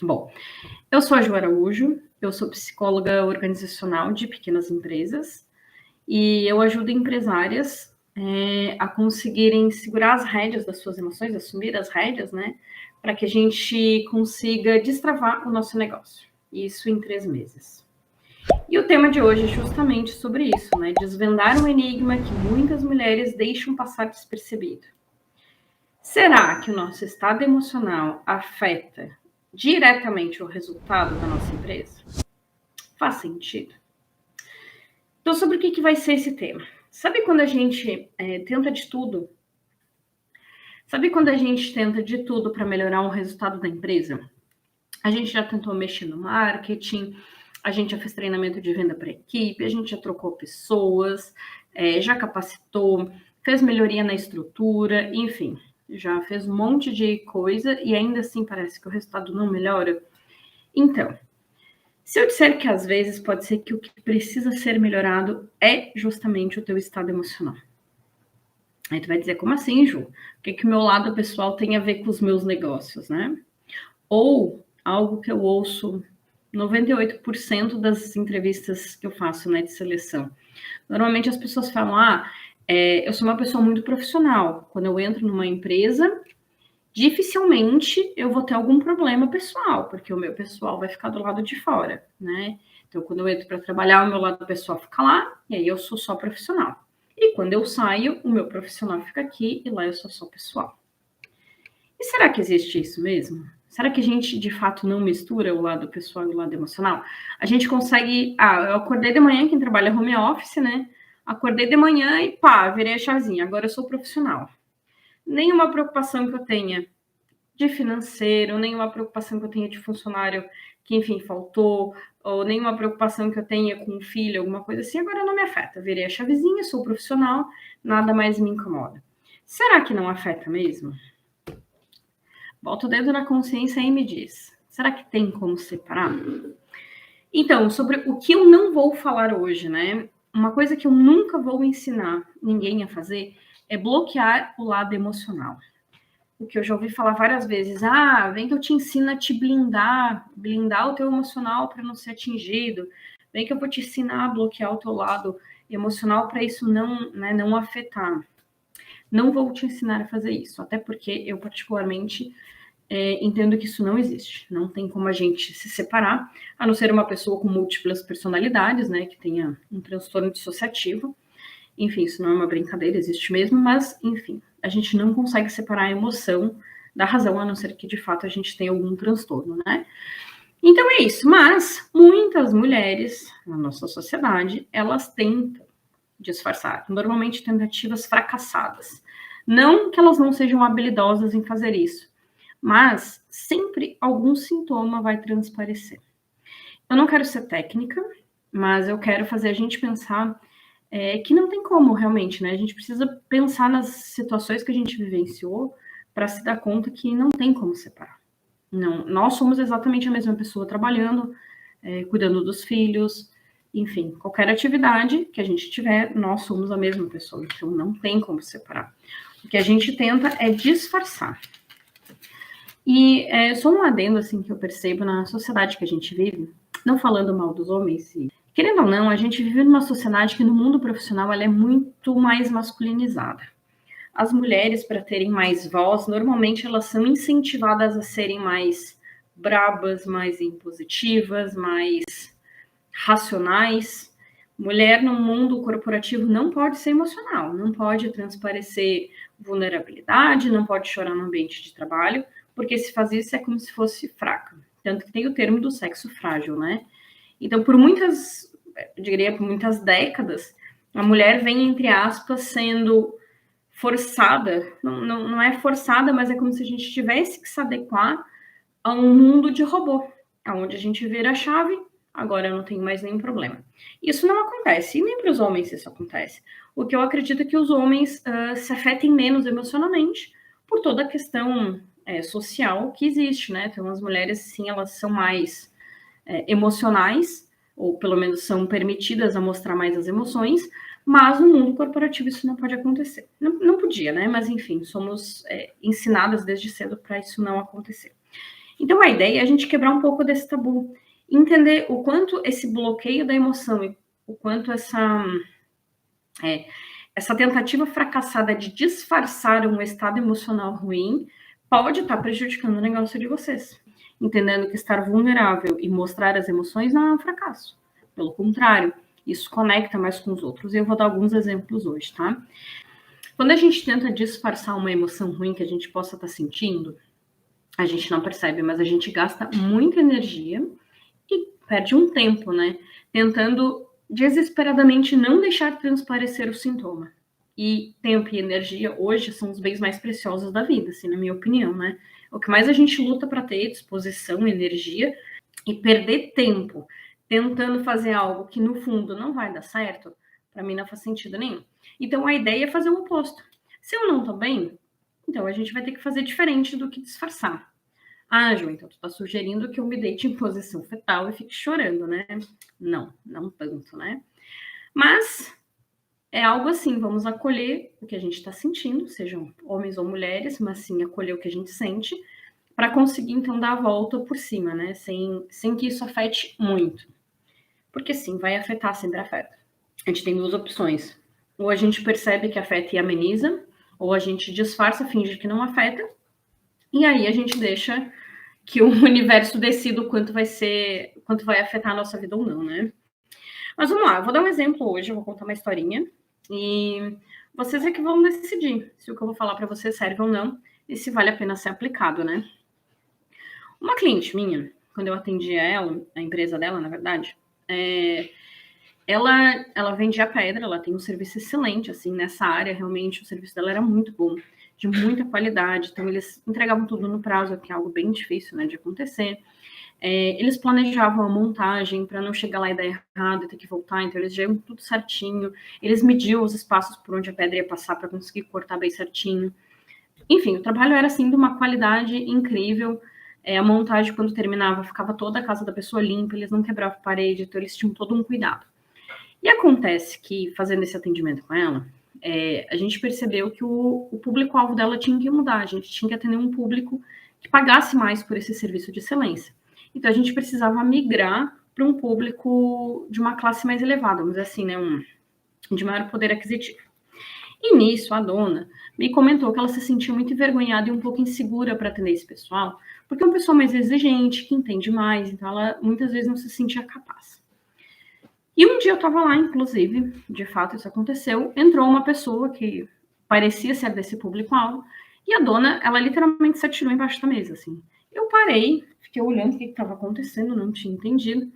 Bom, eu sou a Ju Araújo, eu sou psicóloga organizacional de pequenas empresas e eu ajudo empresárias a conseguirem segurar as rédeas das suas emoções, assumir as rédeas, né? Para que a gente consiga destravar o nosso negócio. Isso em 3 meses. E o tema de hoje é justamente sobre isso, né? Desvendar um enigma que muitas mulheres deixam passar despercebido. Será que o nosso estado emocional afeta diretamente o resultado da nossa empresa? Faz sentido? Então, sobre o que vai ser esse tema? Sabe quando a gente tenta de tudo? Sabe quando a gente tenta de tudo para melhorar o resultado da empresa? A gente já tentou mexer no marketing, a gente já fez treinamento de venda para equipe, a gente já trocou pessoas, já capacitou, fez melhoria na estrutura, enfim, já fez um monte de coisa e ainda assim parece que o resultado não melhora. Então, se eu disser que às vezes pode ser que o que precisa ser melhorado é justamente o teu estado emocional. Aí tu vai dizer, como assim, Ju? O que o meu lado pessoal tem a ver com os meus negócios, né? Ou algo que eu ouço 98% das entrevistas que eu faço, né, de seleção. Normalmente as pessoas falam, eu sou uma pessoa muito profissional. Quando eu entro numa empresa, dificilmente eu vou ter algum problema pessoal, porque o meu pessoal vai ficar do lado de fora, né? Então, quando eu entro para trabalhar, o meu lado pessoal fica lá, e aí eu sou só profissional. E quando eu saio, o meu profissional fica aqui, e lá eu sou só pessoal. E será que existe isso mesmo? Será que a gente, de fato, não mistura o lado pessoal e o lado emocional? A gente consegue... eu acordei de manhã, quem trabalha home office, né? Acordei de manhã e pá, virei a chavinha. Agora eu sou profissional. Nenhuma preocupação que eu tenha de financeiro, nenhuma preocupação que eu tenha de funcionário que, enfim, faltou, ou nenhuma preocupação que eu tenha com um filho, alguma coisa assim, agora não me afeta. Virei a chavezinha, sou profissional, nada mais me incomoda. Será que não afeta mesmo? Bota o dedo na consciência e me diz, será que tem como separar? Então, sobre o que eu não vou falar hoje, né? Uma coisa que eu nunca vou ensinar ninguém a fazer é bloquear o lado emocional. O que eu já ouvi falar várias vezes, vem que eu te ensino a te blindar o teu emocional para não ser atingido, vem que eu vou te ensinar a bloquear o teu lado emocional para isso não afetar. Não vou te ensinar a fazer isso, até porque eu particularmente entendo que isso não existe. Não tem como a gente se separar, a não ser uma pessoa com múltiplas personalidades, né, que tenha um transtorno dissociativo. Enfim, isso não é uma brincadeira, existe mesmo, mas, enfim, a gente não consegue separar a emoção da razão, a não ser que, de fato, a gente tenha algum transtorno, né? Então é isso, mas muitas mulheres na nossa sociedade, elas tentam disfarçar, normalmente tentativas fracassadas. Não que elas não sejam habilidosas em fazer isso, mas sempre algum sintoma vai transparecer. Eu não quero ser técnica, mas eu quero fazer a gente pensar que não tem como realmente, né? A gente precisa pensar nas situações que a gente vivenciou para se dar conta que não tem como separar. Não, nós somos exatamente a mesma pessoa trabalhando, cuidando dos filhos, enfim, qualquer atividade que a gente tiver, nós somos a mesma pessoa, então não tem como separar. O que a gente tenta é disfarçar. E só um adendo assim que eu percebo na sociedade que a gente vive, não falando mal dos homens, querendo ou não, a gente vive numa sociedade que no mundo profissional ela é muito mais masculinizada. As mulheres, para terem mais voz, normalmente elas são incentivadas a serem mais brabas, mais impositivas, mais racionais. Mulher no mundo corporativo não pode ser emocional, não pode transparecer vulnerabilidade, não pode chorar no ambiente de trabalho, porque se faz isso é como se fosse fraca. Tanto que tem o termo do sexo frágil, né? Então, por muitas décadas, a mulher vem, entre aspas, sendo forçada, não é forçada, mas é como se a gente tivesse que se adequar a um mundo de robô, onde a gente vira a chave, agora eu não tenho mais nenhum problema. Isso não acontece, e nem para os homens isso acontece. O que eu acredito é que os homens se afetem menos emocionalmente por toda a questão social que existe, né? Então, as mulheres, sim, elas são mais emocionais, ou pelo menos são permitidas a mostrar mais as emoções, mas no mundo corporativo isso não pode acontecer. Não podia, né? Mas enfim, somos ensinadas desde cedo para isso não acontecer. Então, a ideia é a gente quebrar um pouco desse tabu, entender o quanto esse bloqueio da emoção e o quanto essa tentativa fracassada de disfarçar um estado emocional ruim pode estar prejudicando o negócio de vocês. Entendendo que estar vulnerável e mostrar as emoções não é um fracasso. Pelo contrário, isso conecta mais com os outros. E eu vou dar alguns exemplos hoje, tá? Quando a gente tenta disfarçar uma emoção ruim que a gente possa estar sentindo, a gente não percebe, mas a gente gasta muita energia e perde um tempo, né? Tentando desesperadamente não deixar transparecer o sintoma. E tempo e energia hoje são os bens mais preciosos da vida, assim, na minha opinião, né? O que mais a gente luta para ter disposição, energia, e perder tempo tentando fazer algo que no fundo não vai dar certo, para mim não faz sentido nenhum. Então a ideia é fazer o oposto. Se eu não tô bem, então a gente vai ter que fazer diferente do que disfarçar. Ah, Ju, então tu tá sugerindo que eu me deite em posição fetal e fique chorando, né? Não, não tanto, né? Mas é algo assim, vamos acolher o que a gente está sentindo, sejam homens ou mulheres, mas sim acolher o que a gente sente, para conseguir então dar a volta por cima, né? Sem que isso afete muito. Porque sim, vai afetar, sempre afeta. A gente tem duas opções. Ou a gente percebe que afeta e ameniza, ou a gente disfarça, finge que não afeta, e aí a gente deixa que o universo decida o quanto vai afetar a nossa vida ou não, né? Mas vamos lá, eu vou dar um exemplo hoje, eu vou contar uma historinha, e vocês é que vão decidir se o que eu vou falar para vocês serve ou não, e se vale a pena ser aplicado, né? Uma cliente minha, quando eu atendia ela, a empresa dela, na verdade, ela vendia pedra, ela tem um serviço excelente, assim, nessa área, realmente, o serviço dela era muito bom, de muita qualidade, então eles entregavam tudo no prazo, que é algo bem difícil, né, de acontecer. Eles planejavam a montagem para não chegar lá e dar errado e ter que voltar, então eles já iam tudo certinho, eles mediam os espaços por onde a pedra ia passar para conseguir cortar bem certinho. Enfim, o trabalho era, assim, de uma qualidade incrível. A montagem, quando terminava, ficava toda a casa da pessoa limpa, eles não quebravam parede, então eles tinham todo um cuidado. E acontece que, fazendo esse atendimento com ela, a gente percebeu que o público-alvo dela tinha que mudar, a gente tinha que atender um público que pagasse mais por esse serviço de excelência. Então, a gente precisava migrar para um público de uma classe mais elevada, vamos dizer assim, né, de maior poder aquisitivo. E nisso, a dona me comentou que ela se sentia muito envergonhada e um pouco insegura para atender esse pessoal, porque é um pessoal mais exigente, que entende mais, então ela muitas vezes não se sentia capaz. E um dia eu estava lá, inclusive, de fato isso aconteceu, entrou uma pessoa que parecia ser desse público-alvo, e a dona, ela literalmente se atirou embaixo da mesa, assim. Eu parei, fiquei olhando o que estava acontecendo, não tinha entendido.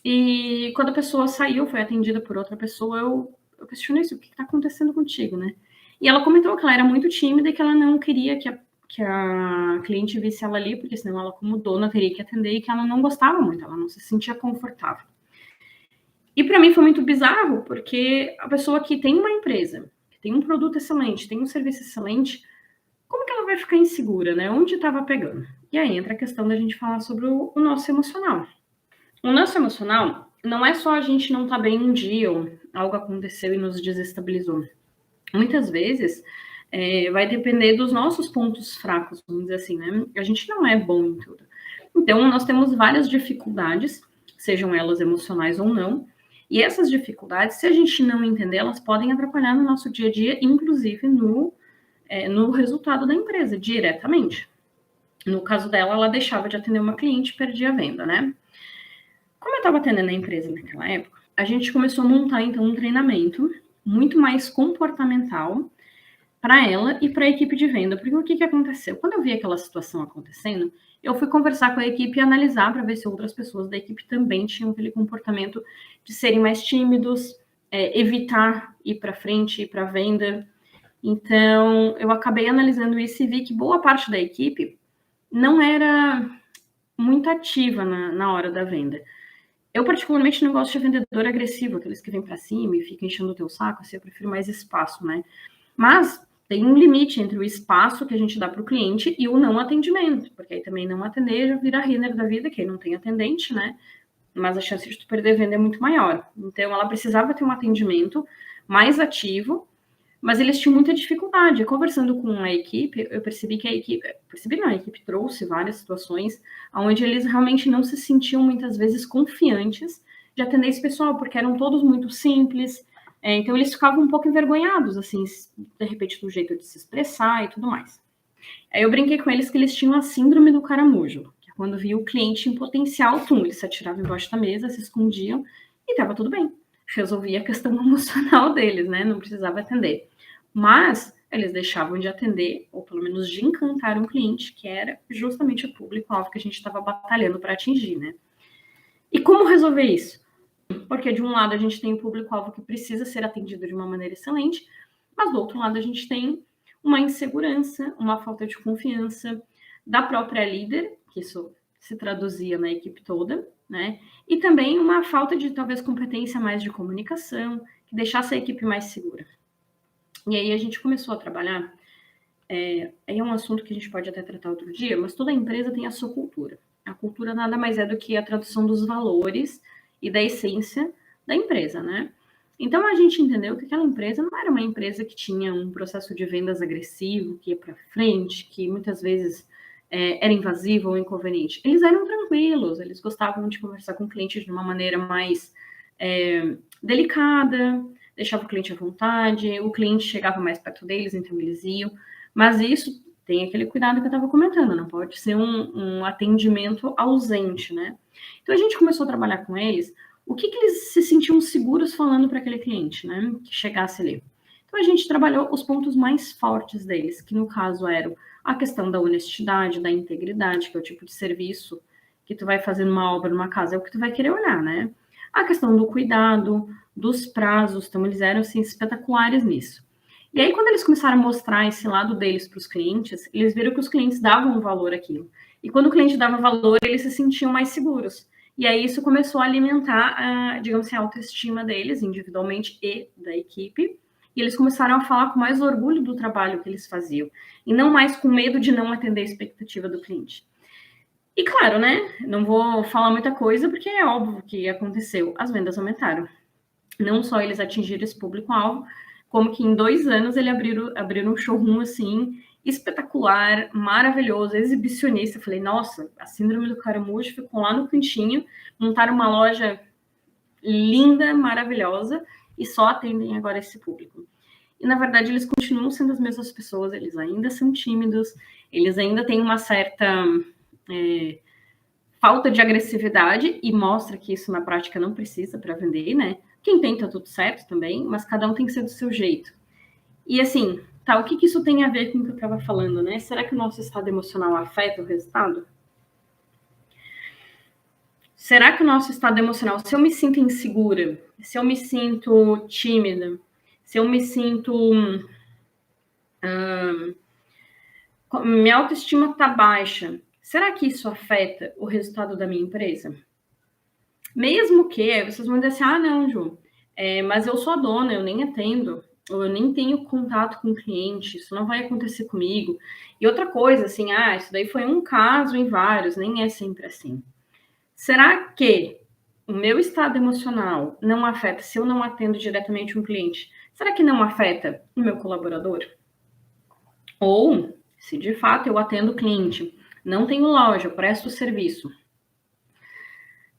E quando a pessoa saiu, foi atendida por outra pessoa, eu questionei isso, o que está acontecendo contigo, né? E ela comentou que ela era muito tímida e que ela não queria que a cliente visse ela ali, porque senão ela, como dona, teria que atender e que ela não gostava muito, ela não se sentia confortável. E para mim foi muito bizarro, porque a pessoa que tem uma empresa, que tem um produto excelente, tem um serviço excelente, como que ela vai ficar insegura, né? Onde estava pegando? E aí entra a questão da gente falar sobre o nosso emocional. O nosso emocional não é só a gente não estar bem um dia ou algo aconteceu e nos desestabilizou. Muitas vezes vai depender dos nossos pontos fracos, vamos dizer assim, né? A gente não é bom em tudo. Então, nós temos várias dificuldades, sejam elas emocionais ou não, e essas dificuldades, se a gente não entender, elas podem atrapalhar no nosso dia a dia, inclusive no resultado da empresa, diretamente. No caso dela, ela deixava de atender uma cliente e perdia a venda, né? Como eu estava atendendo a empresa naquela época, a gente começou a montar, então, um treinamento muito mais comportamental para ela e para a equipe de venda. Porque o que aconteceu? Quando eu vi aquela situação acontecendo, eu fui conversar com a equipe e analisar para ver se outras pessoas da equipe também tinham aquele comportamento de serem mais tímidos, evitar ir para frente, ir para a venda. Então, eu acabei analisando isso e vi que boa parte da equipe não era muito ativa na hora da venda. Eu, particularmente, não gosto de vendedor agressivo, aqueles que vêm para cima e ficam enchendo o teu saco, assim, eu prefiro mais espaço, né? Mas tem um limite entre o espaço que a gente dá para o cliente e o não atendimento, porque aí também não atender já vira runner da vida, que aí não tem atendente, né? Mas a chance de tu perder venda é muito maior. Então, ela precisava ter um atendimento mais ativo Mas eles tinham muita dificuldade. Conversando com a equipe, eu percebi que a equipe trouxe várias situações onde eles realmente não se sentiam muitas vezes confiantes de atender esse pessoal, porque eram todos muito simples, então eles ficavam um pouco envergonhados, assim, de repente, do jeito de se expressar e tudo mais. Aí eu brinquei com eles que eles tinham a síndrome do caramujo, que é quando via o cliente em potencial, eles se atiravam embaixo da mesa, se escondiam e estava tudo bem. Resolvia a questão emocional deles, né? Não precisava atender. Mas eles deixavam de atender, ou pelo menos de encantar um cliente, que era justamente o público-alvo que a gente estava batalhando para atingir, né? E como resolver isso? Porque de um lado a gente tem o público-alvo que precisa ser atendido de uma maneira excelente, mas do outro lado a gente tem uma insegurança, uma falta de confiança da própria líder, que isso se traduzia na equipe toda, né? E também uma falta de talvez competência mais de comunicação, que deixasse a equipe mais segura. E aí a gente começou a trabalhar, aí é um assunto que a gente pode até tratar outro dia, mas toda empresa tem a sua cultura. A cultura nada mais é do que a tradução dos valores e da essência da empresa, né? Então a gente entendeu que aquela empresa não era uma empresa que tinha um processo de vendas agressivo, que ia para frente, que muitas vezes era invasivo ou inconveniente. Eles eram tranquilos, eles gostavam de conversar com o cliente de uma maneira mais delicada, deixava o cliente à vontade, o cliente chegava mais perto deles, então eles iam. Mas isso tem aquele cuidado que eu estava comentando, não pode ser um atendimento ausente, né? Então a gente começou a trabalhar com eles, o que eles se sentiam seguros falando para aquele cliente, né? Que chegasse ali. Então a gente trabalhou os pontos mais fortes deles, que no caso eram a questão da honestidade, da integridade, que é o tipo de serviço que tu vai fazer numa obra, numa casa, é o que tu vai querer olhar, né? A questão do cuidado, dos prazos, então eles eram assim, espetaculares nisso. E aí, quando eles começaram a mostrar esse lado deles para os clientes, eles viram que os clientes davam valor àquilo. E quando o cliente dava valor, eles se sentiam mais seguros. E aí isso começou a alimentar, digamos assim, a autoestima deles, individualmente e da equipe. E eles começaram a falar com mais orgulho do trabalho que eles faziam. E não mais com medo de não atender a expectativa do cliente. E claro, né? Não vou falar muita coisa, porque é óbvio que aconteceu. As vendas aumentaram. Não só eles atingiram esse público-alvo, como que em 2 anos eles abriram um showroom, assim, espetacular, maravilhoso, exibicionista. Eu falei, nossa, a síndrome do caramujo ficou lá no cantinho, montaram uma loja linda, maravilhosa, e só atendem agora esse público. E, na verdade, eles continuam sendo as mesmas pessoas, eles ainda são tímidos, eles ainda têm uma certa falta de agressividade, e mostra que isso na prática não precisa para vender, né? Quem tem tá tudo certo também, mas cada um tem que ser do seu jeito. E assim, tá, o que isso tem a ver com o que eu estava falando, né? Será que o nosso estado emocional afeta o resultado? Será que o nosso estado emocional, se eu me sinto insegura, se eu me sinto tímida, se eu me sinto minha autoestima tá baixa, será que isso afeta o resultado da minha empresa? Mesmo que vocês vão dizer assim, não, Ju, mas eu sou a dona, eu nem atendo, ou eu nem tenho contato com o cliente, isso não vai acontecer comigo. E outra coisa, assim, isso daí foi um caso em vários, nem é sempre assim. Será que o meu estado emocional não afeta, se eu não atendo diretamente um cliente, será que não afeta o meu colaborador? Ou, se de fato eu atendo o cliente, não tenho loja, eu presto serviço,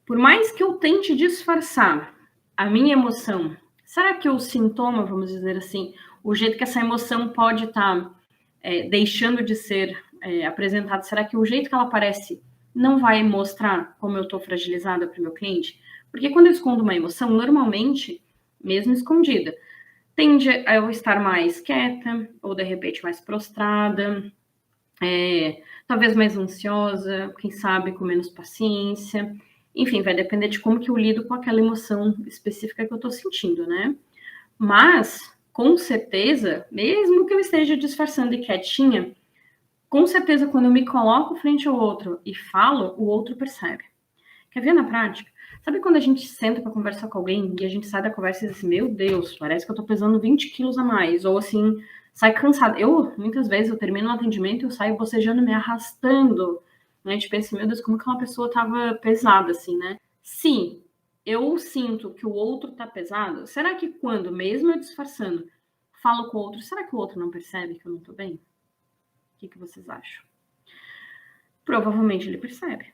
por mais que eu tente disfarçar a minha emoção, será que o sintoma, vamos dizer assim, o jeito que essa emoção pode estar deixando de ser apresentada, será que o jeito que ela aparece não vai mostrar como eu estou fragilizada para o meu cliente? Porque quando eu escondo uma emoção, normalmente, mesmo escondida, tende a eu estar mais quieta, ou de repente mais prostrada, talvez mais ansiosa, quem sabe com menos paciência. Enfim, vai depender de como que eu lido com aquela emoção específica que eu estou sentindo, né? Mas, com certeza, mesmo que eu esteja disfarçando e quietinha, com certeza, quando eu me coloco frente ao outro e falo, o outro percebe. Quer ver na prática? Sabe quando a gente senta para conversar com alguém e a gente sai da conversa e diz assim, meu Deus, parece que eu tô pesando 20 quilos a mais, ou assim, sai cansada. Muitas vezes, eu termino um atendimento e eu saio bocejando, me arrastando, né? A gente pensa, meu Deus, como que uma pessoa tava pesada, assim, né? Sim, eu sinto que o outro tá pesado. Será que quando, mesmo eu disfarçando, falo com o outro, será que o outro não percebe que eu não tô bem? O que vocês acham? Provavelmente ele percebe,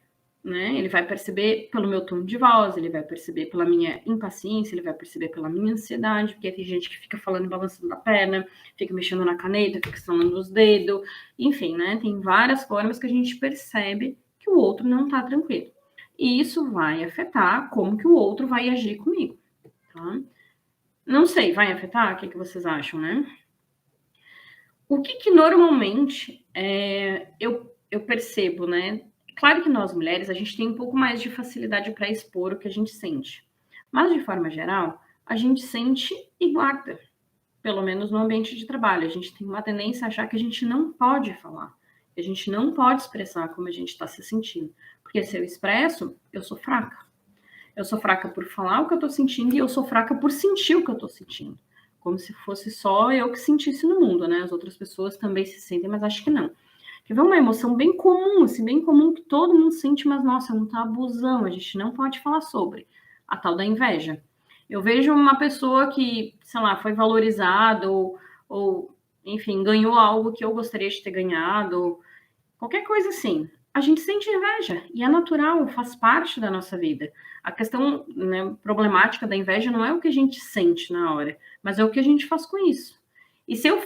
né? Ele vai perceber pelo meu tom de voz, ele vai perceber pela minha impaciência, ele vai perceber pela minha ansiedade, porque tem gente que fica falando balançando a perna, fica mexendo na caneta, fica estalando os dedos, enfim, né? Tem várias formas que a gente percebe que o outro não tá tranquilo. E isso vai afetar como que o outro vai agir comigo, tá? Não sei, vai afetar? O que vocês acham, né? O que normalmente eu percebo, né? Claro que nós mulheres, a gente tem um pouco mais de facilidade para expor o que a gente sente. Mas, de forma geral, a gente sente e guarda. Pelo menos no ambiente de trabalho. A gente tem uma tendência a achar que a gente não pode falar. Que a gente não pode expressar como a gente está se sentindo. Porque se eu expresso, eu sou fraca. Eu sou fraca por falar o que eu estou sentindo e eu sou fraca por sentir o que eu estou sentindo. Como se fosse só eu que sentisse no mundo, né? As outras pessoas também se sentem, mas acho que não. Quer ver uma emoção bem comum, assim, bem comum que todo mundo sente, mas nossa, é um tabuzão, a gente não pode falar sobre. A tal da inveja. Eu vejo uma pessoa que, sei lá, foi valorizada ou enfim, ganhou algo que eu gostaria de ter ganhado, qualquer coisa assim. A gente sente inveja e é natural, faz parte da nossa vida. A questão, né, problemática da inveja não é o que a gente sente na hora, mas é o que a gente faz com isso. E se eu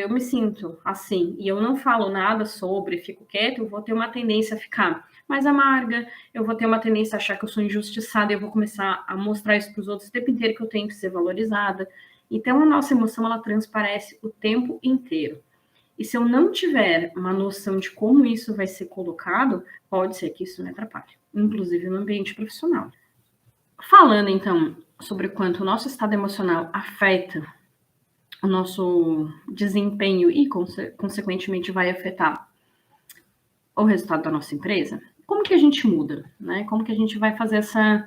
me sinto assim e eu não falo nada sobre, fico quieta, eu vou ter uma tendência a ficar mais amarga, eu vou ter uma tendência a achar que eu sou injustiçada, eu vou começar a mostrar isso para os outros o tempo inteiro que eu tenho que ser valorizada. Então a nossa emoção ela transparece o tempo inteiro. E se eu não tiver uma noção de como isso vai ser colocado, pode ser que isso me atrapalhe, inclusive no ambiente profissional. Falando, então, sobre o quanto o nosso estado emocional afeta o nosso desempenho e, consequentemente, vai afetar o resultado da nossa empresa, como que a gente muda, né? Como que a gente vai fazer essa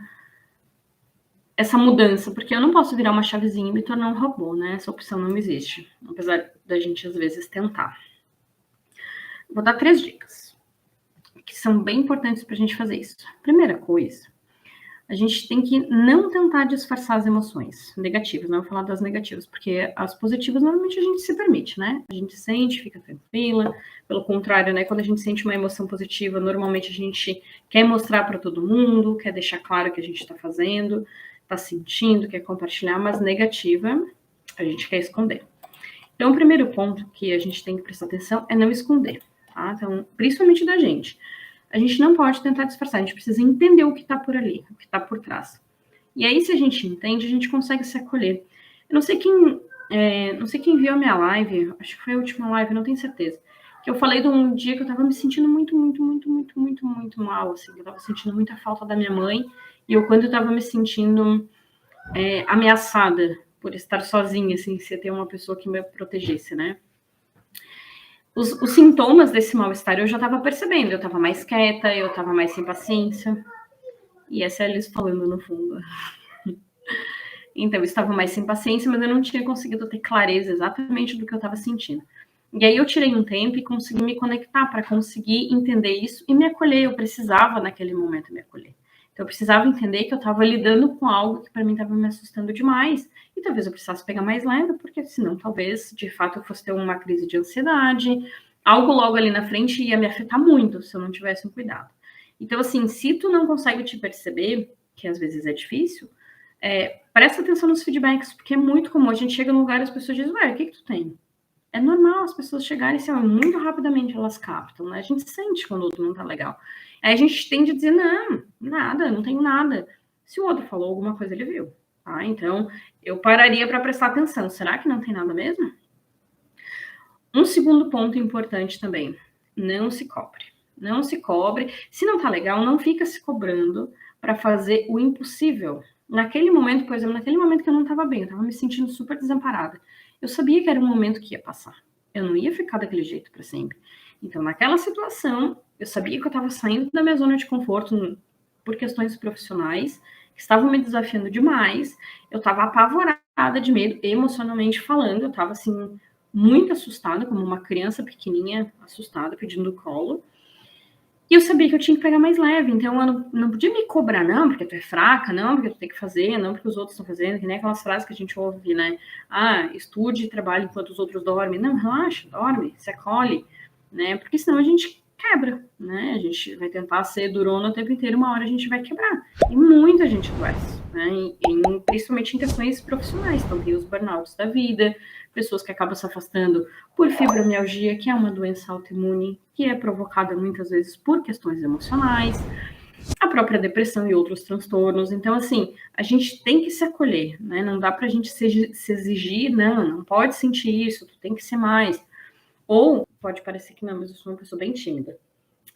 mudança? Porque eu não posso virar uma chavezinha e me tornar um robô, né? Essa opção não existe, apesar da gente, às vezes, tentar. Vou dar 3 dicas, que são bem importantes para a gente fazer isso. Primeira coisa, a gente tem que não tentar disfarçar as emoções negativas, não vou falar das negativas, porque as positivas normalmente a gente se permite, né? A gente sente, fica tranquila. Pelo contrário, né? Quando a gente sente uma emoção positiva, normalmente a gente quer mostrar para todo mundo, quer deixar claro o que a gente está fazendo, está sentindo, quer compartilhar, mas negativa a gente quer esconder. Então, o primeiro ponto que a gente tem que prestar atenção é não esconder, tá? Então, principalmente da gente. A gente não pode tentar disfarçar, a gente precisa entender o que está por ali, o que está por trás. E aí, se a gente entende, a gente consegue se acolher. Eu não sei quem viu a minha live, acho que foi a última live, não tenho certeza. Que eu falei de um dia que eu estava me sentindo muito mal, assim, que eu estava sentindo muita falta da minha mãe, e eu quando eu estava me sentindo ameaçada por estar sozinha, assim, sem ter uma pessoa que me protegesse, né? Os sintomas desse mal-estar eu já estava percebendo. Eu estava mais quieta, eu estava mais sem paciência. E essa é a Alice falando no fundo. Então, eu estava mais sem paciência, mas eu não tinha conseguido ter clareza exatamente do que eu estava sentindo. E aí eu tirei um tempo e consegui me conectar para conseguir entender isso e me acolher. Eu precisava, naquele momento, me acolher. Então, eu precisava entender que eu estava lidando com algo que para mim estava me assustando demais. E talvez eu precisasse pegar mais leve, porque senão talvez, de fato, eu fosse ter uma crise de ansiedade. Algo logo ali na frente ia me afetar muito se eu não tivesse um cuidado. Então, assim, se tu não consegue te perceber, que às vezes é difícil, presta atenção nos feedbacks, porque é muito comum. A gente chega num lugar e as pessoas dizem, ué, o que tu tem? É normal as pessoas chegarem assim, muito rapidamente elas captam, né? A gente sente quando o outro não tá legal. Aí a gente tende a dizer, não, nada, não tenho nada. Se o outro falou alguma coisa, ele viu, tá? Então, eu pararia para prestar atenção. Será que não tem nada mesmo? Um segundo ponto importante também, não se cobre. Não se cobre. Se não tá legal, não fica se cobrando para fazer o impossível. Naquele momento, por exemplo, naquele momento que eu não estava bem, eu estava me sentindo super desamparada. Eu sabia que era um momento que ia passar. Eu não ia ficar daquele jeito para sempre. Então, naquela situação, eu sabia que eu estava saindo da minha zona de conforto por questões profissionais, que estavam me desafiando demais. Eu estava apavorada de medo, emocionalmente falando. Eu estava, assim, muito assustada, como uma criança pequenininha assustada, pedindo colo. E eu sabia que eu tinha que pegar mais leve, então eu não podia me cobrar, não, porque tu é fraca, não, porque tu tem que fazer, não, porque os outros estão fazendo, que nem aquelas frases que a gente ouve, né? Ah, estude e trabalhe enquanto os outros dormem. Não, relaxa, dorme, se acolhe, né? Porque senão a gente quebra, né? A gente vai tentar ser durona o tempo inteiro, uma hora a gente vai quebrar. E muita gente adoece, né? Principalmente em questões profissionais. Então tem os burnouts da vida, pessoas que acabam se afastando por fibromialgia, que é uma doença autoimune, que é provocada muitas vezes por questões emocionais, a própria depressão e outros transtornos. Então, assim, a gente tem que se acolher, né? Não dá pra gente se exigir, não pode sentir isso, tu tem que ser mais. Ou, pode parecer que não, mas eu sou uma pessoa bem tímida.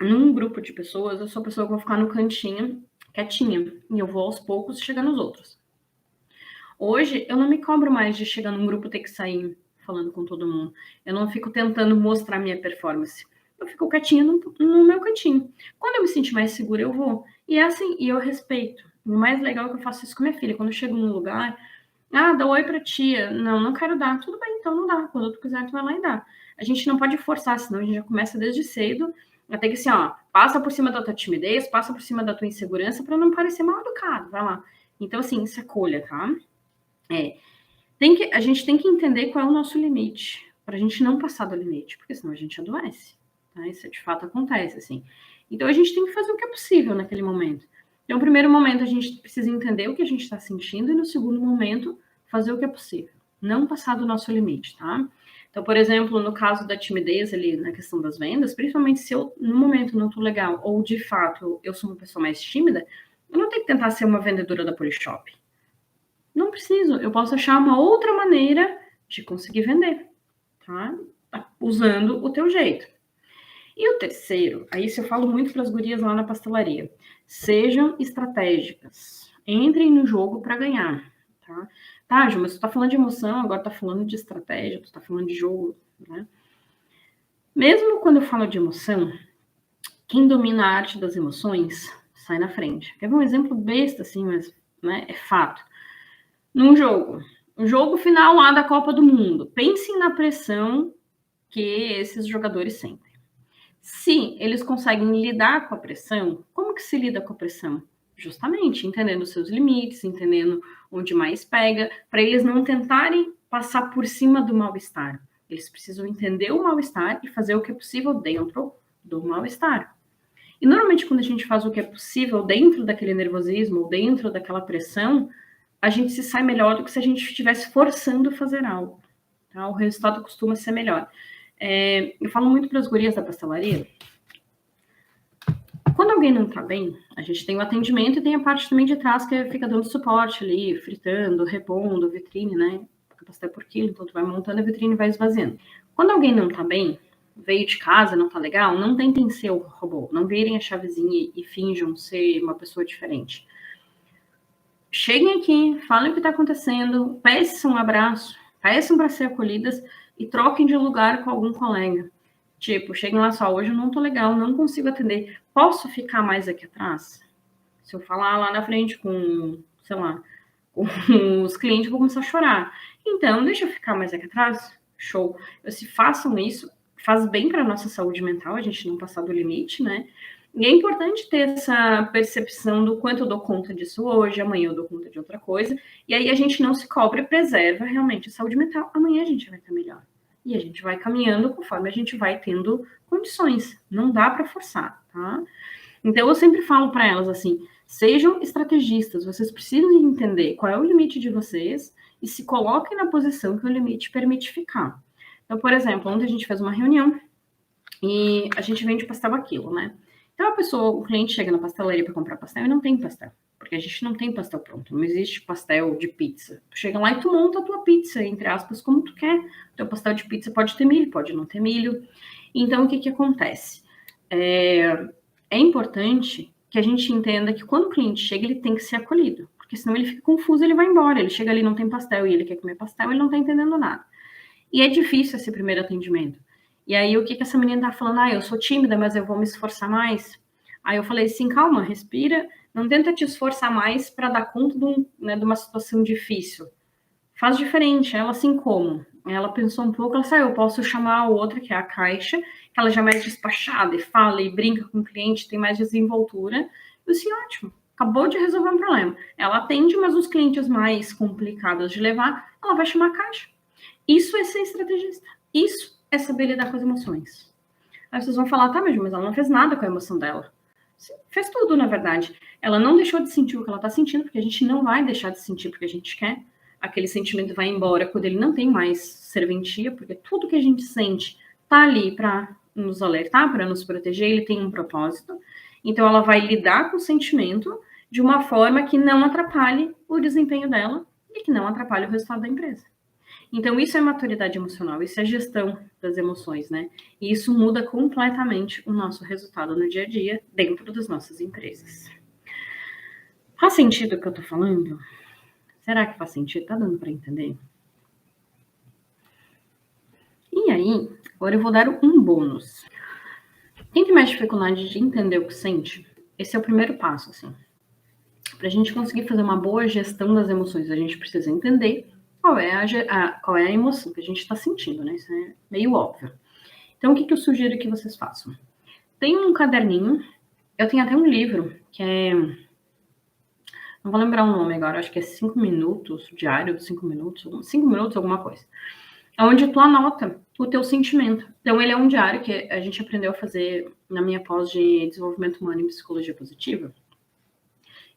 Num grupo de pessoas, eu sou a pessoa que vou ficar no cantinho, quietinha, e eu vou aos poucos chegar nos outros. Hoje, eu não me cobro mais de chegar num grupo e ter que sair falando com todo mundo. Eu não fico tentando mostrar minha performance. Eu fico quietinha no meu cantinho. Quando eu me sentir mais segura, eu vou. E é assim, e eu respeito. O mais legal é que eu faço isso com minha filha. Quando eu chego num lugar, dá oi pra tia. Não quero dar. Tudo bem, então não dá. Quando tu quiser, tu vai lá e dá. A gente não pode forçar, senão a gente já começa desde cedo. Até que assim, passa por cima da tua timidez, passa por cima da tua insegurança para não parecer mal educado. Vai lá. Então, assim, se acolha, tá? A gente tem que entender qual é o nosso limite, para a gente não passar do limite, porque senão a gente adoece. Tá? Isso de fato acontece, assim. Então a gente tem que fazer o que é possível naquele momento. Então, no primeiro momento, a gente precisa entender o que a gente está sentindo, e no segundo momento, fazer o que é possível. Não passar do nosso limite, tá? Então, por exemplo, no caso da timidez ali, na questão das vendas, principalmente se eu, no momento, não tô legal, ou de fato eu sou uma pessoa mais tímida, eu não tenho que tentar ser uma vendedora da Polishop. Não preciso, eu posso achar uma outra maneira de conseguir vender, tá? Usando o teu jeito. E o terceiro, aí isso eu falo muito para as gurias lá na pastelaria. Sejam estratégicas. Entrem no jogo para ganhar, tá? Tá, Ju, mas tu tá falando de emoção, agora tá falando de estratégia, tu tá falando de jogo, né? Mesmo quando eu falo de emoção, quem domina a arte das emoções sai na frente. Quer ver um exemplo besta, assim, mas né, é fato. Num jogo, o jogo final lá da Copa do Mundo. Pensem na pressão que esses jogadores sentem. Se eles conseguem lidar com a pressão, como que se lida com a pressão? Justamente entendendo os seus limites, entendendo onde mais pega, para eles não tentarem passar por cima do mal-estar. Eles precisam entender o mal-estar e fazer o que é possível dentro do mal-estar. E normalmente quando a gente faz o que é possível dentro daquele nervosismo ou dentro daquela pressão, a gente se sai melhor do que se a gente estivesse forçando fazer algo. Tá? O resultado costuma ser melhor. Eu falo muito para as gurias da pastelaria. Quando alguém não tá bem, a gente tem o atendimento e tem a parte também de trás que fica dando suporte ali, fritando, repondo, vitrine, né? Porque o pastel é por quilo, então tu vai montando a vitrine e vai esvaziando. Quando alguém não tá bem, veio de casa, não tá legal, não tentem ser o robô. Não virem a chavezinha e finjam ser uma pessoa diferente. Cheguem aqui, falem o que está acontecendo, peçam um abraço, peçam para ser acolhidas e troquem de lugar com algum colega. Tipo, cheguem lá só, hoje eu não tô legal, não consigo atender. Posso ficar mais aqui atrás? Se eu falar lá na frente com, sei lá, com os clientes, eu vou começar a chorar. Então, deixa eu ficar mais aqui atrás? Show. Se façam isso, faz bem para a nossa saúde mental, a gente não passar do limite, né? E é importante ter essa percepção do quanto eu dou conta disso hoje, amanhã eu dou conta de outra coisa, e aí a gente não se cobra e preserva realmente a saúde mental. Amanhã a gente vai estar melhor. E a gente vai caminhando conforme a gente vai tendo condições. Não dá para forçar, tá? Então eu sempre falo para elas assim, sejam estrategistas, vocês precisam entender qual é o limite de vocês e se coloquem na posição que o limite permite ficar. Então, por exemplo, ontem a gente fez uma reunião e a gente vende pastel a quilo, né? Então o cliente chega na pastelaria para comprar pastel e não tem pastel, porque a gente não tem pastel pronto, não existe pastel de pizza. Tu chega lá e tu monta a tua pizza, entre aspas, como tu quer. O teu pastel de pizza pode ter milho, pode não ter milho. Então, o que acontece? É importante que a gente entenda que quando o cliente chega, ele tem que ser acolhido, porque senão ele fica confuso, ele vai embora, ele chega ali, não tem pastel, e ele quer comer pastel, ele não tá entendendo nada. E é difícil esse primeiro atendimento. E aí, o que essa menina tá falando? Eu sou tímida, mas eu vou me esforçar mais. Aí eu falei assim, calma, respira, não tenta te esforçar mais para dar conta de uma situação difícil. Faz diferente. Ela assim como? Ela pensou um pouco, ela saiu, eu posso chamar a outra, que é a Caixa, que ela já é mais despachada e fala e brinca com o cliente, tem mais desenvoltura. Eu disse, ótimo, acabou de resolver um problema. Ela atende, mas os clientes mais complicados de levar, ela vai chamar a Caixa. Isso é ser estrategista. Isso é saber lidar com as emoções. Aí vocês vão falar, tá, mas ela não fez nada com a emoção dela. Sim, fez tudo, na verdade. Ela não deixou de sentir o que ela tá sentindo, porque a gente não vai deixar de sentir porque a gente quer. Aquele sentimento vai embora quando ele não tem mais serventia, porque tudo que a gente sente tá ali para nos alertar, para nos proteger, ele tem um propósito. Então ela vai lidar com o sentimento de uma forma que não atrapalhe o desempenho dela e que não atrapalhe o resultado da empresa. Então, isso é maturidade emocional, isso é gestão das emoções, né? E isso muda completamente o nosso resultado no dia a dia dentro das nossas empresas. Faz sentido o que eu tô falando? Será que faz sentido? Tá dando para entender? E aí, agora eu vou dar um bônus. Quem tem mais dificuldade de entender o que sente, esse é o primeiro passo, assim. Pra gente conseguir fazer uma boa gestão das emoções, a gente precisa entender qual é a emoção que a gente está sentindo, né? Isso é meio óbvio. Então, o que eu sugiro que vocês façam? Tem um caderninho, eu tenho até um livro, que é... Não vou lembrar o nome agora, acho que é 5 minutos, diário de 5 minutos, 5 minutos, alguma coisa. Onde tu anota o teu sentimento. Então, ele é um diário que a gente aprendeu a fazer na minha pós de desenvolvimento humano em psicologia positiva,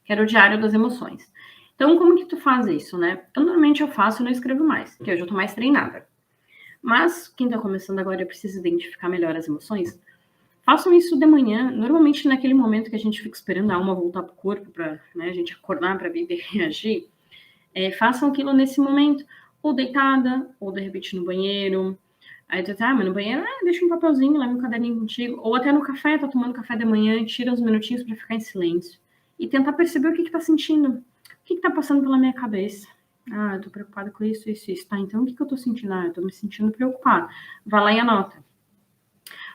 que era o diário das emoções. Então, como que tu faz isso, né? Normalmente eu faço e não escrevo mais, porque eu já tô mais treinada. Mas, quem tá começando agora e precisa identificar melhor as emoções, façam isso de manhã, normalmente naquele momento que a gente fica esperando a alma voltar pro corpo, pra, né, a gente acordar pra vida e reagir, façam aquilo nesse momento, ou deitada, ou de repente no banheiro. Aí tu tá, mas no banheiro, deixa um papelzinho lá no caderninho contigo, ou até no café, tá tomando café da manhã, tira uns minutinhos pra ficar em silêncio. E tentar perceber o que tá sentindo, o que tá passando pela minha cabeça. Ah, eu tô preocupada com isso, isso, isso. Tá, então o que eu tô sentindo? Ah, eu tô me sentindo preocupada. Vai lá e anota.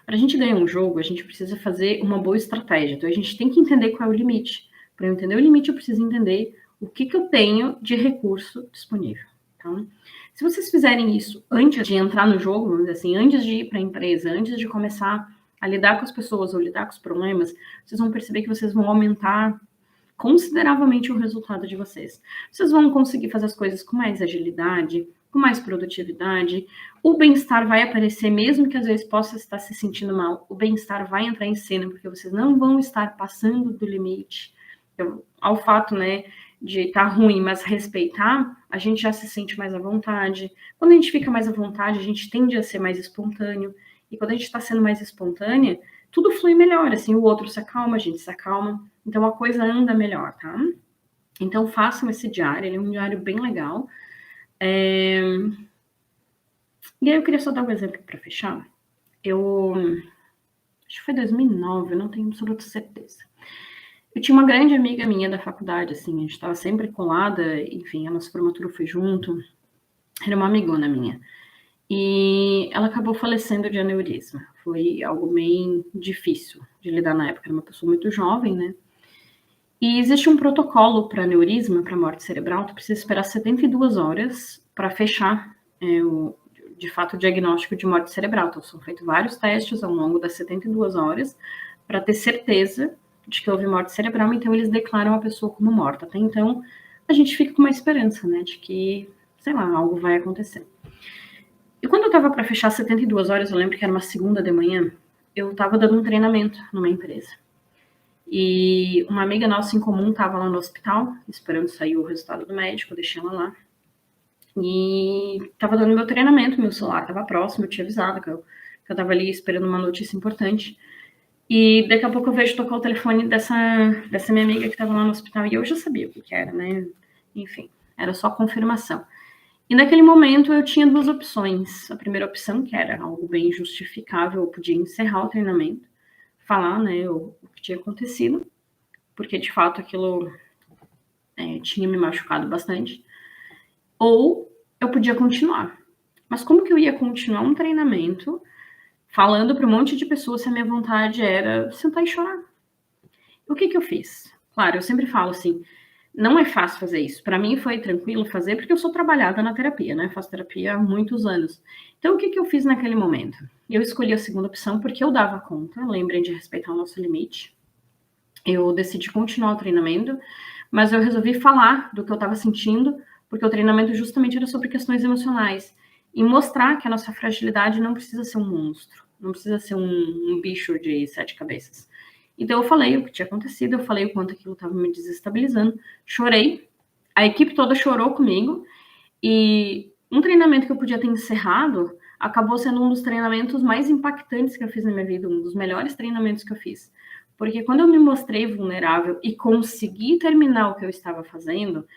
Para a gente ganhar um jogo, a gente precisa fazer uma boa estratégia. Então, a gente tem que entender qual é o limite. Para eu entender o limite, eu preciso entender o que eu tenho de recurso disponível. Então, se vocês fizerem isso antes de entrar no jogo, vamos dizer assim, antes de ir para a empresa, antes de começar a lidar com as pessoas ou lidar com os problemas, vocês vão perceber que vocês vão aumentar consideravelmente o resultado de vocês. Vocês vão conseguir fazer as coisas com mais agilidade, com mais produtividade, o bem-estar vai aparecer, mesmo que às vezes possa estar se sentindo mal, o bem-estar vai entrar em cena, porque vocês não vão estar passando do limite. Então, ao fato, né, de estar ruim, mas respeitar, a gente já se sente mais à vontade. Quando a gente fica mais à vontade, a gente tende a ser mais espontâneo, e quando a gente está sendo mais espontânea, tudo flui melhor, assim, o outro se acalma, a gente se acalma, então a coisa anda melhor, tá? Então façam esse diário, ele é um diário bem legal. E aí eu queria só dar um exemplo para fechar. Acho que foi 2009, eu não tenho absoluta certeza. Eu tinha uma grande amiga minha da faculdade, assim, a gente estava sempre colada, enfim, a nossa formatura foi junto, era uma amigona minha. E ela acabou falecendo de aneurisma. Foi algo bem difícil de lidar na época, era uma pessoa muito jovem, né? E existe um protocolo para aneurisma, para morte cerebral, tu precisa esperar 72 horas para fechar de fato o diagnóstico de morte cerebral. Então, são feitos vários testes ao longo das 72 horas para ter certeza de que houve morte cerebral, então eles declaram a pessoa como morta. Até então, a gente fica com uma esperança, né, de que, sei lá, algo vai acontecer. E quando eu estava para fechar 72 horas, eu lembro que era uma segunda de manhã, eu estava dando um treinamento numa empresa. E uma amiga nossa em comum estava lá no hospital, esperando sair o resultado do médico, eu deixei ela lá. E estava dando meu treinamento, meu celular estava próximo, eu tinha avisado que eu estava ali esperando uma notícia importante. E daqui a pouco eu vejo tocar o telefone dessa minha amiga que estava lá no hospital, e eu já sabia o que era, né? Enfim, era só confirmação. E naquele momento eu tinha duas opções. A primeira opção, que era algo bem justificável, eu podia encerrar o treinamento, falar, né, o que tinha acontecido, porque de fato aquilo tinha me machucado bastante. Ou eu podia continuar. Mas como que eu ia continuar um treinamento falando para um monte de pessoas se a minha vontade era sentar e chorar? O que eu fiz? Claro, eu sempre falo assim, Não é fácil fazer isso. Para mim foi tranquilo fazer, porque eu sou trabalhada na terapia, né? Faço terapia há muitos anos. Então, o que eu fiz naquele momento? Eu escolhi a segunda opção porque eu dava conta, lembrem de respeitar o nosso limite. Eu decidi continuar o treinamento, mas eu resolvi falar do que eu estava sentindo, porque o treinamento justamente era sobre questões emocionais. E mostrar que a nossa fragilidade não precisa ser um monstro, não precisa ser um bicho de 7 cabeças. Então eu falei o que tinha acontecido, eu falei o quanto aquilo estava me desestabilizando, chorei, a equipe toda chorou comigo, e um treinamento que eu podia ter encerrado acabou sendo um dos treinamentos mais impactantes que eu fiz na minha vida, um dos melhores treinamentos que eu fiz. Porque quando eu me mostrei vulnerável e consegui terminar o que eu estava fazendo,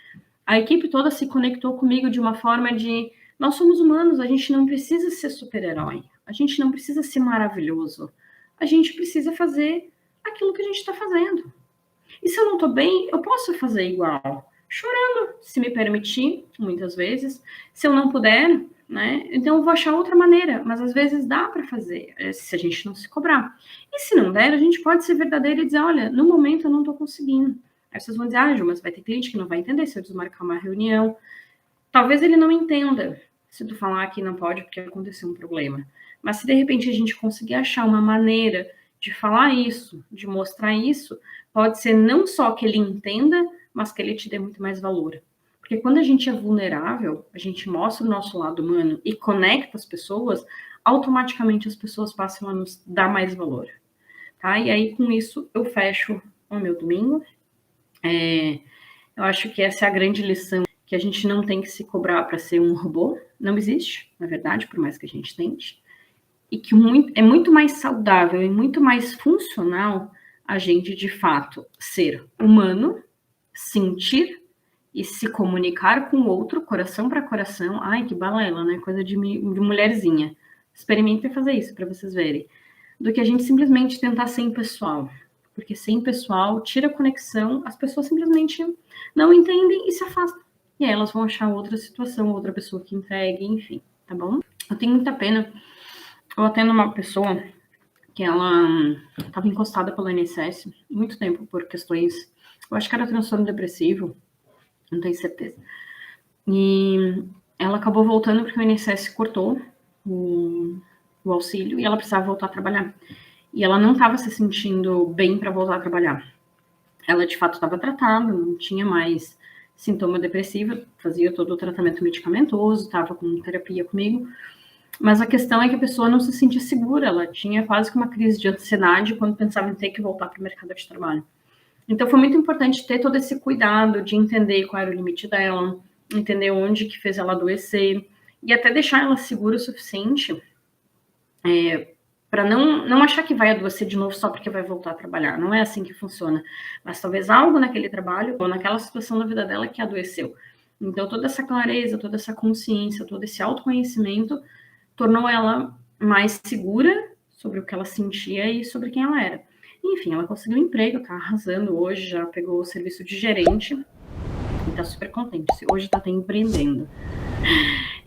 a equipe toda se conectou comigo de uma forma de: nós somos humanos, a gente não precisa ser super-herói, a gente não precisa ser maravilhoso, a gente precisa fazer aquilo que a gente está fazendo. E se eu não estou bem, eu posso fazer igual, chorando, se me permitir, muitas vezes. Se eu não puder, né? Então eu vou achar outra maneira, mas às vezes dá para fazer, se a gente não se cobrar. E se não der, a gente pode ser verdadeiro e dizer: olha, no momento eu não estou conseguindo. Aí vocês vão dizer: ah, Ju, mas vai ter cliente que não vai entender se eu desmarcar uma reunião. Talvez ele não entenda se tu falar que não pode porque aconteceu um problema. Mas se de repente a gente conseguir achar uma maneira de falar isso, de mostrar isso, pode ser não só que ele entenda, mas que ele te dê muito mais valor. Porque quando a gente é vulnerável, a gente mostra o nosso lado humano e conecta as pessoas, automaticamente as pessoas passam a nos dar mais valor. Tá? E aí, com isso, eu fecho o meu domingo. Eu acho que essa é a grande lição, que a gente não tem que se cobrar para ser um robô. Não existe, na verdade, por mais que a gente tente. E que é muito mais saudável e muito mais funcional a gente, de fato, ser humano, sentir e se comunicar com o outro, coração para coração. Ai, que balela, né? Coisa de mulherzinha. Experimentem fazer isso para vocês verem. Do que a gente simplesmente tentar ser impessoal. Porque ser impessoal tira a conexão, as pessoas simplesmente não entendem e se afastam. E aí elas vão achar outra situação, outra pessoa que entregue, enfim, tá bom? Eu tenho muita pena. Eu atendo uma pessoa que ela estava encostada pelo INSS muito tempo por questões, eu acho que era transtorno depressivo, não tenho certeza. E ela acabou voltando porque o INSS cortou o auxílio e ela precisava voltar a trabalhar. E ela não estava se sentindo bem para voltar a trabalhar. Ela, de fato, estava tratada, não tinha mais sintoma depressivo, fazia todo o tratamento medicamentoso, estava com terapia comigo. Mas a questão é que a pessoa não se sentia segura, ela tinha quase que uma crise de ansiedade quando pensava em ter que voltar para o mercado de trabalho. Então foi muito importante ter todo esse cuidado de entender qual era o limite dela, entender onde que fez ela adoecer, e até deixar ela segura o suficiente para não achar que vai adoecer de novo só porque vai voltar a trabalhar. Não é assim que funciona. Mas talvez algo naquele trabalho ou naquela situação da vida dela que adoeceu. Então toda essa clareza, toda essa consciência, todo esse autoconhecimento tornou ela mais segura sobre o que ela sentia e sobre quem ela era. Enfim, ela conseguiu um emprego, tá arrasando hoje, já pegou o serviço de gerente e tá super contente. Hoje tá até empreendendo.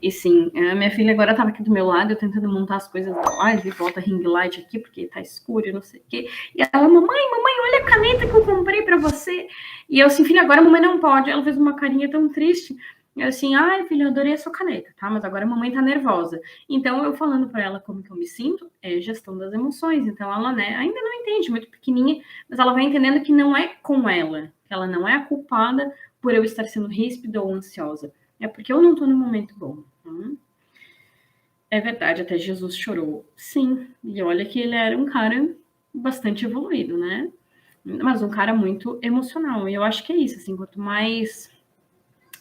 E sim, a minha filha agora tava aqui do meu lado, eu tentando montar as coisas da live, volta ring light aqui, porque tá escuro e não sei o quê. E ela: mamãe, olha a caneta que eu comprei pra você. E eu assim: filha, agora a mamãe não pode. Ela fez uma carinha tão triste. Eu assim: ai, filha, eu adorei a sua caneta, tá? Mas agora a mamãe tá nervosa. Então, eu falando pra ela como que eu me sinto, é gestão das emoções. Então, ela, né, ainda não entende, muito pequenininha, mas ela vai entendendo que não é com ela, que ela não é a culpada por eu estar sendo ríspida ou ansiosa. É porque eu não tô no momento bom. É verdade, até Jesus chorou. Sim, e olha que ele era um cara bastante evoluído, né? Mas um cara muito emocional. E eu acho que é isso, assim, quanto mais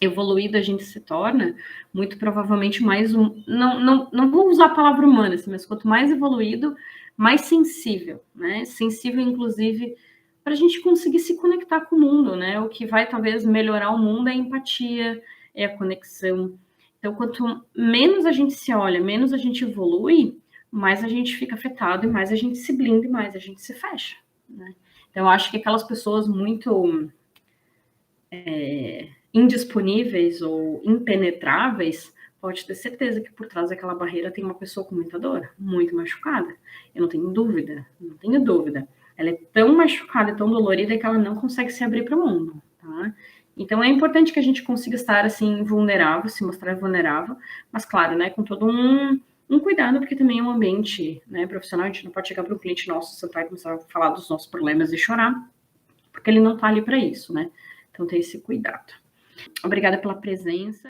evoluído a gente se torna, muito provavelmente mais não vou usar a palavra humana, assim, mas quanto mais evoluído, mais sensível, né? Sensível, inclusive, para a gente conseguir se conectar com o mundo, né? O que vai talvez melhorar o mundo é a empatia, é a conexão. Então, quanto menos a gente se olha, menos a gente evolui, mais a gente fica afetado e mais a gente se blinda e mais a gente se fecha, né? Então, eu acho que aquelas pessoas muito indisponíveis ou impenetráveis, pode ter certeza que por trás daquela barreira tem uma pessoa com muita dor, muito machucada. Eu não tenho dúvida, não tenho dúvida. Ela é tão machucada e tão dolorida que ela não consegue se abrir para o mundo, tá? Então, é importante que a gente consiga estar, assim, vulnerável, se mostrar vulnerável, mas, claro, né, com todo um cuidado, porque também é um ambiente, né, profissional, a gente não pode chegar para um cliente nosso, sentar e começar a falar dos nossos problemas e chorar, porque ele não está ali para isso, né? Então, ter esse cuidado. Obrigada pela presença.